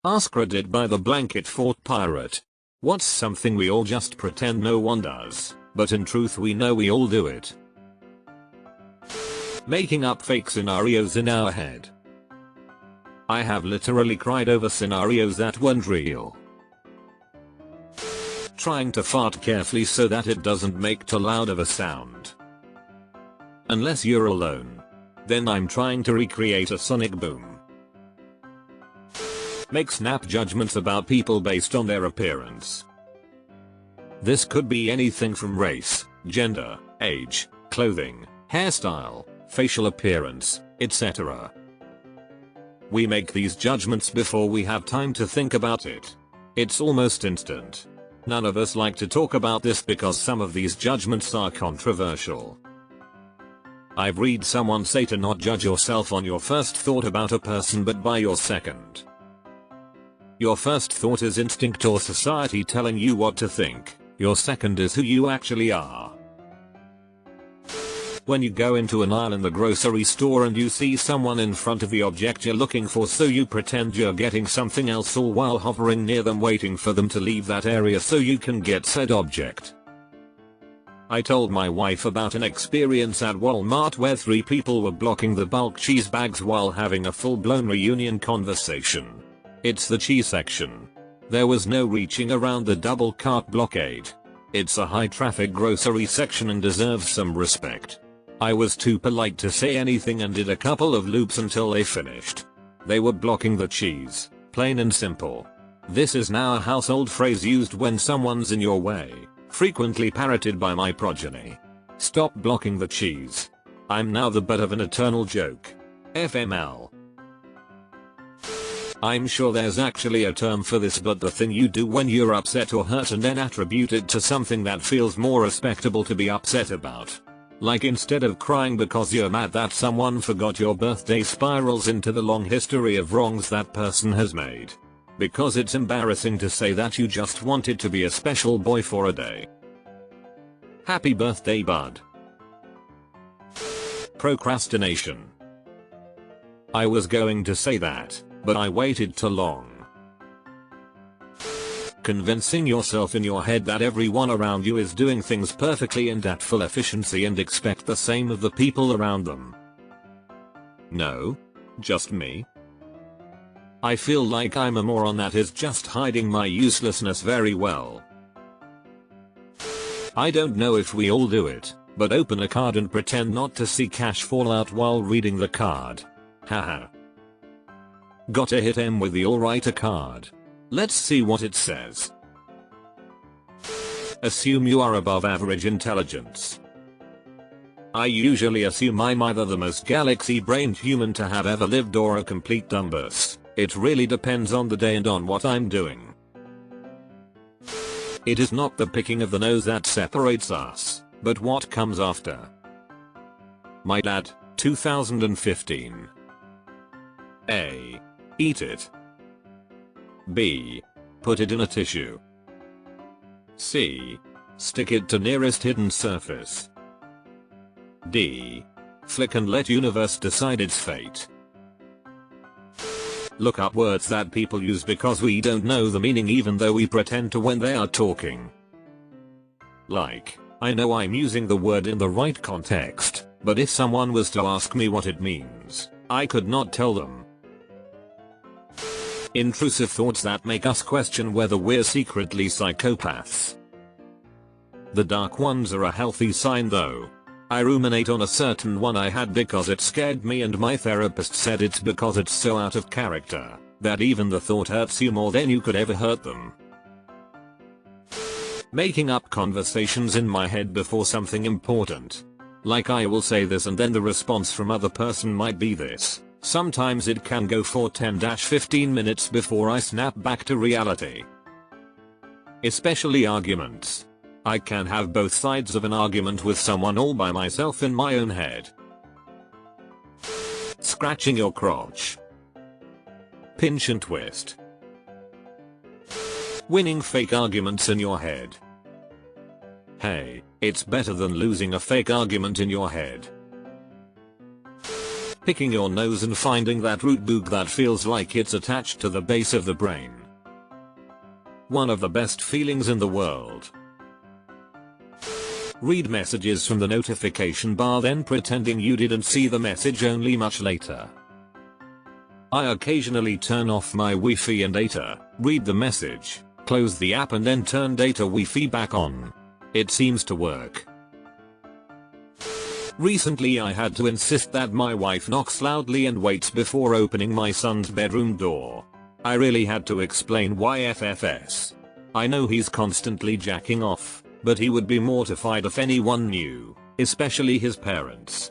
AskReddit by the Blanket Fort Pirate. What's something we all just pretend no one does, but in truth we know we all do it? Making up fake scenarios in our head. I have literally cried over scenarios that weren't real. Trying to fart carefully so that it doesn't make too loud of a sound. Unless you're alone. Then I'm trying to recreate a sonic boom. Make snap judgments about people based on their appearance. This could be anything from race, gender, age, clothing, hairstyle, facial appearance, etc. We make these judgments before we have time to think about it. It's almost instant. None of us like to talk about this because some of these judgments are controversial. I've read someone say to not judge yourself on your first thought about a person but by your second. Your first thought is instinct or society telling you what to think. Your second is who you actually are. When you go into an aisle in the grocery store and you see someone in front of the object you're looking for, so you pretend you're getting something else all while hovering near them waiting for them to leave that area so you can get said object. I told my wife about an experience at Walmart where 3 people were blocking the bulk cheese bags while having a full-blown reunion conversation. It's the cheese section. There was no reaching around the double cart blockade. It's a high traffic grocery section and deserves some respect. I was too polite to say anything and did a couple of loops until they finished. They were blocking the cheese, plain and simple. This is now a household phrase used when someone's in your way, frequently parroted by my progeny. Stop blocking the cheese. I'm now the butt of an eternal joke. FML. I'm sure there's actually a term for this, but the thing you do when you're upset or hurt and then attribute it to something that feels more respectable to be upset about. Like instead of crying because you're mad that someone forgot your birthday, spirals into the long history of wrongs that person has made. Because it's embarrassing to say that you just wanted to be a special boy for a day. Happy birthday, bud. Procrastination. I was going to say that, but I waited too long. Convincing yourself in your head that everyone around you is doing things perfectly and at full efficiency and expect the same of the people around them. No? Just me? I feel like I'm a moron that is just hiding my uselessness very well. I don't know if we all do it, but open a card and pretend not to see cash fall out while reading the card. Haha. Gotta hit him with the alrighter card. Let's see what it says. Assume you are above average intelligence. I usually assume I'm either the most galaxy-brained human to have ever lived or a complete dumbass. It really depends on the day and on what I'm doing. It is not the picking of the nose that separates us, but what comes after. My dad, 2015. A. Eat it. B. Put it in a tissue. C. Stick it to nearest hidden surface. D. Flick and let universe decide its fate. Look up words that people use because we don't know the meaning even though we pretend to when they are talking. Like, I know I'm using the word in the right context, but if someone was to ask me what it means, I could not tell them. Intrusive thoughts that make us question whether we're secretly psychopaths. The dark ones are a healthy sign though. I ruminate on a certain one I had because it scared me and my therapist said it's because it's so out of character that even the thought hurts you more than you could ever hurt them. Making up conversations in my head before something important. Like I will say this and then the response from other person might be this. Sometimes it can go for 10-15 minutes before I snap back to reality. Especially arguments. I can have both sides of an argument with someone all by myself in my own head. Scratching your crotch. Pinch and twist. Winning fake arguments in your head. Hey, it's better than losing a fake argument in your head. Picking your nose and finding that root boog that feels like it's attached to the base of the brain. One of the best feelings in the world. Read messages from the notification bar then pretending you didn't see the message only much later. I occasionally turn off my Wi-Fi and data, read the message, close the app and then turn data Wi-Fi back on. It seems to work. Recently I had to insist that my wife knocks loudly and waits before opening my son's bedroom door. I really had to explain why FFS. I know he's constantly jacking off, but he would be mortified if anyone knew, especially his parents.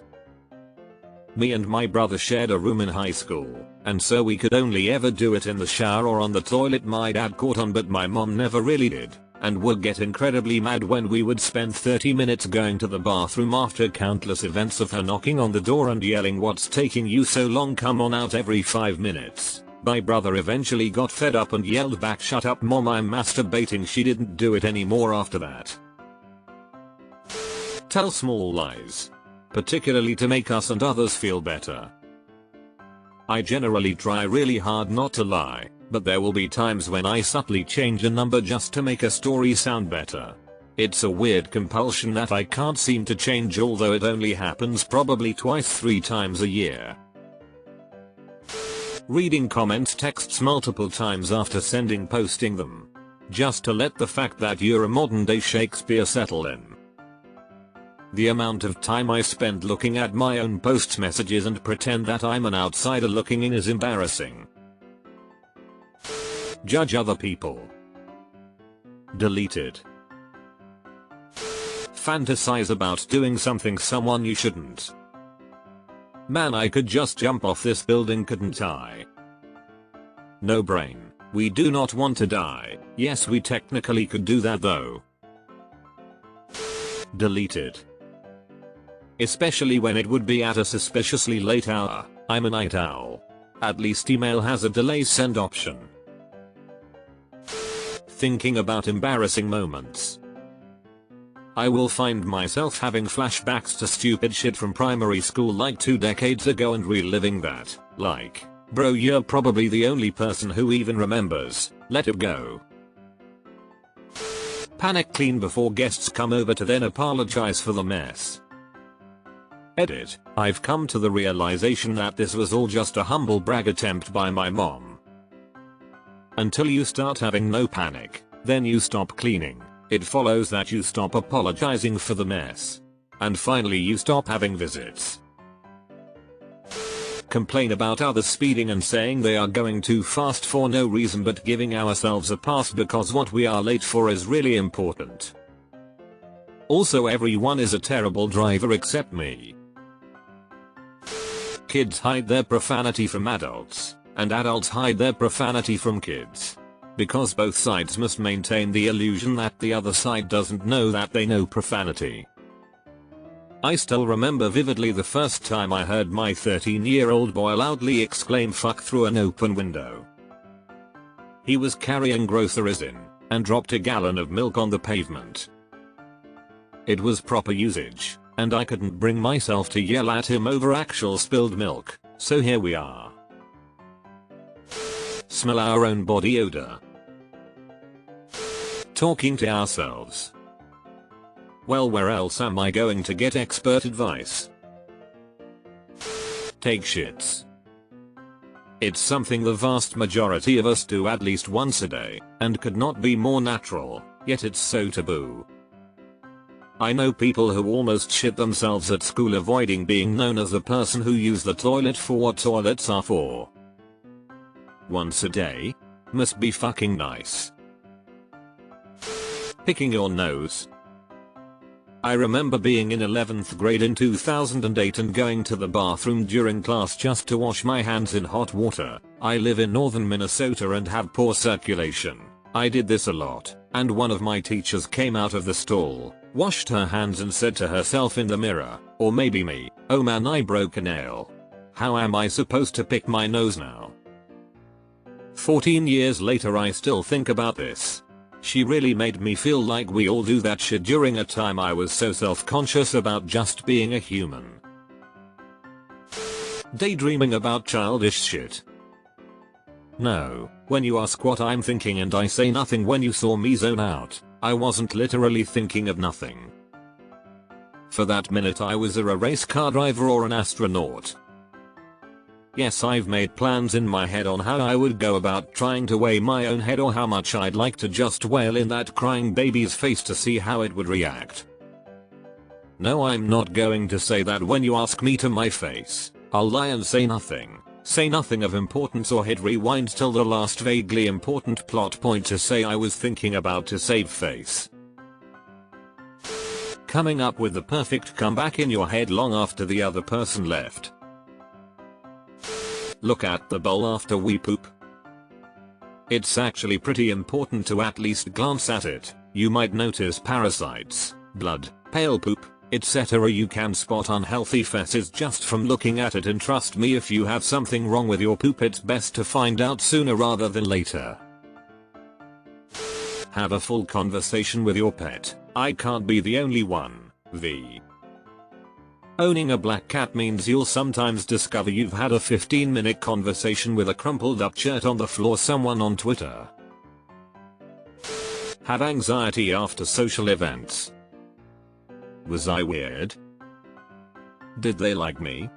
Me and my brother shared a room in high school, and so we could only ever do it in the shower or on the toilet. My dad caught on but my mom never really did, and would get incredibly mad when we would spend 30 minutes going to the bathroom after countless events of her knocking on the door and yelling, "What's taking you so long, come on out," every 5 minutes. My brother eventually got fed up and yelled back, "Shut up mom, I'm masturbating." She didn't do it anymore after that. Tell small lies, particularly to make us and others feel better. I generally try really hard not to lie, but there will be times when I subtly change a number just to make a story sound better. It's a weird compulsion that I can't seem to change, although it only happens probably twice 3 times a year. Reading comment texts multiple times after posting them, just to let the fact that you're a modern day Shakespeare settle in. The amount of time I spend looking at my own post messages and pretend that I'm an outsider looking in is embarrassing. Judge other people. Deleted. Fantasize about doing something someone you shouldn't. Man, I could just jump off this building, couldn't I? No brain. We do not want to die. Yes, we technically could do that though. Deleted. Especially when it would be at a suspiciously late hour. I'm a night owl. At least email has a delay send option. Thinking about embarrassing moments. I will find myself having flashbacks to stupid shit from primary school like 2 decades ago and reliving that. Like, bro, you're probably the only person who even remembers. Let it go. Panic clean before guests come over to then apologize for the mess. Edit. I've come to the realization that this was all just a humble brag attempt by my mom. Until you start having no panic, then you stop cleaning. It follows that you stop apologizing for the mess. And finally you stop having visits. Complain about others speeding and saying they are going too fast for no reason, but giving ourselves a pass because what we are late for is really important. Also, everyone is a terrible driver except me. Kids hide their profanity from adults, and adults hide their profanity from kids. Because both sides must maintain the illusion that the other side doesn't know that they know profanity. I still remember vividly the first time I heard my 13-year-old boy loudly exclaim "fuck" through an open window. He was carrying groceries in, and dropped a gallon of milk on the pavement. It was proper usage, and I couldn't bring myself to yell at him over actual spilled milk, so here we are. Smell our own body odor. Talking to ourselves. Well, where else am I going to get expert advice? Take shits. It's something the vast majority of us do at least once a day, and could not be more natural, yet it's so taboo. I know people who almost shit themselves at school avoiding being known as the person who used the toilet for what toilets are for. Once a day? Must be fucking nice. Picking your nose. I remember being in 11th grade in 2008 and going to the bathroom during class just to wash my hands in hot water. I live in northern Minnesota and have poor circulation. I did this a lot, and one of my teachers came out of the stall, washed her hands and said to herself in the mirror, or maybe me, "Oh man, I broke a nail. How am I supposed to pick my nose now?" 14 years later I still think about this. She really made me feel like we all do that shit during a time I was so self-conscious about just being a human. Daydreaming about childish shit. No, when you ask what I'm thinking and I say nothing when you saw me zone out, I wasn't literally thinking of nothing. For that minute I was a race car driver or an astronaut. Yes, I've made plans in my head on how I would go about trying to weigh my own head or how much I'd like to just wail in that crying baby's face to see how it would react. No, I'm not going to say that when you ask me to my face. I'll lie and say nothing. Say nothing of importance or hit rewind till the last vaguely important plot point to say I was thinking about to save face. Coming up with the perfect comeback in your head long after the other person left. Look at the bowl after we poop. It's actually pretty important to at least glance at it. You might notice parasites, blood, pale poop, etc. You can spot unhealthy feces just from looking at it, and trust me, if you have something wrong with your poop, it's best to find out sooner rather than later. Have a full conversation with your pet. I can't be the only one. Owning a black cat means you'll sometimes discover you've had a 15-minute conversation with a crumpled up shirt on the floor someone on Twitter. Have anxiety after social events. Was I weird? Did they like me?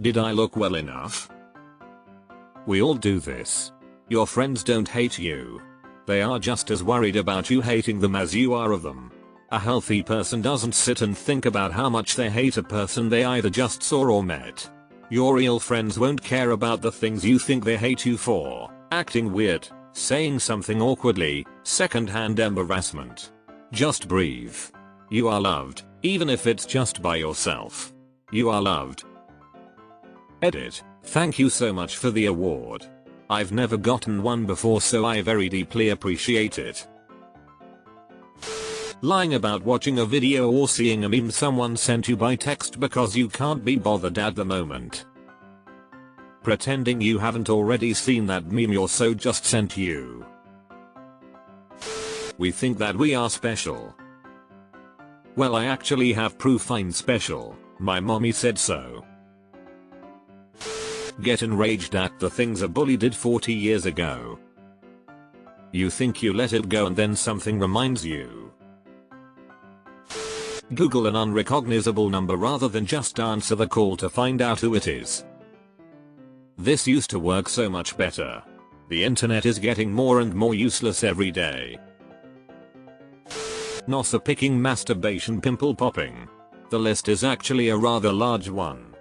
Did I look well enough? We all do this. Your friends don't hate you. They are just as worried about you hating them as you are of them. A healthy person doesn't sit and think about how much they hate a person they either just saw or met. Your real friends won't care about the things you think they hate you for: acting weird, saying something awkwardly, second-hand embarrassment. Just breathe. You are loved, even if it's just by yourself. You are loved. Edit. Thank you so much for the award. I've never gotten one before, so I very deeply appreciate it. Lying about watching a video or seeing a meme someone sent you by text because you can't be bothered at the moment. Pretending you haven't already seen that meme your so just sent you. We think that we are special. Well, I actually have proof I'm special. My mommy said so. Get enraged at the things a bully did 40 years ago. You think you let it go and then something reminds you. Google an unrecognizable number rather than just answer the call to find out who it is. This used to work so much better. The internet is getting more and more useless every day. Nossa picking, masturbation, pimple popping. The list is actually a rather large one.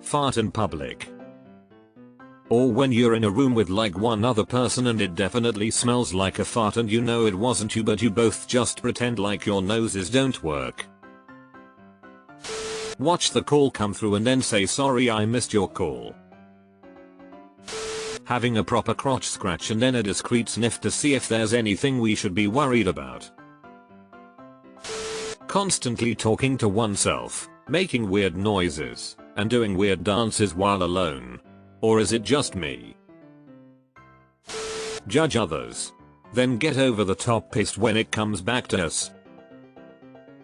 Fart in public. Or when you're in a room with like one other person and it definitely smells like a fart and you know it wasn't you, but you both just pretend like your noses don't work. Watch the call come through and then say sorry I missed your call. Having a proper crotch scratch and then a discreet sniff to see if there's anything we should be worried about. Constantly talking to oneself, making weird noises, and doing weird dances while alone. Or is it just me? Judge others. Then get over the top pissed when it comes back to us.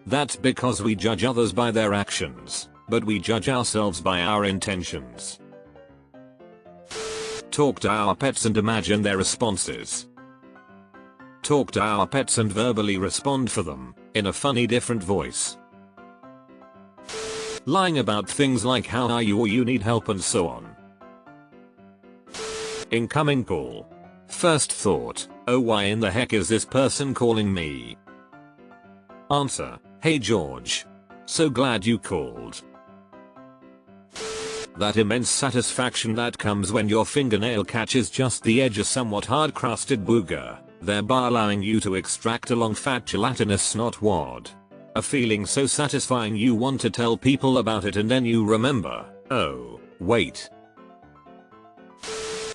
That's because we judge others by their actions, but we judge ourselves by our intentions. Talk to our pets and imagine their responses. Talk to our pets and verbally respond for them, in a funny different voice. Lying about things like how are you or you need help and so on. Incoming call. First thought, oh, why in the heck is this person calling me? Answer, hey George. So glad you called. That immense satisfaction that comes when your fingernail catches just the edge of somewhat hard crusted booger, thereby allowing you to extract a long fat gelatinous snot wad. A feeling so satisfying you want to tell people about it and then you remember, oh, wait,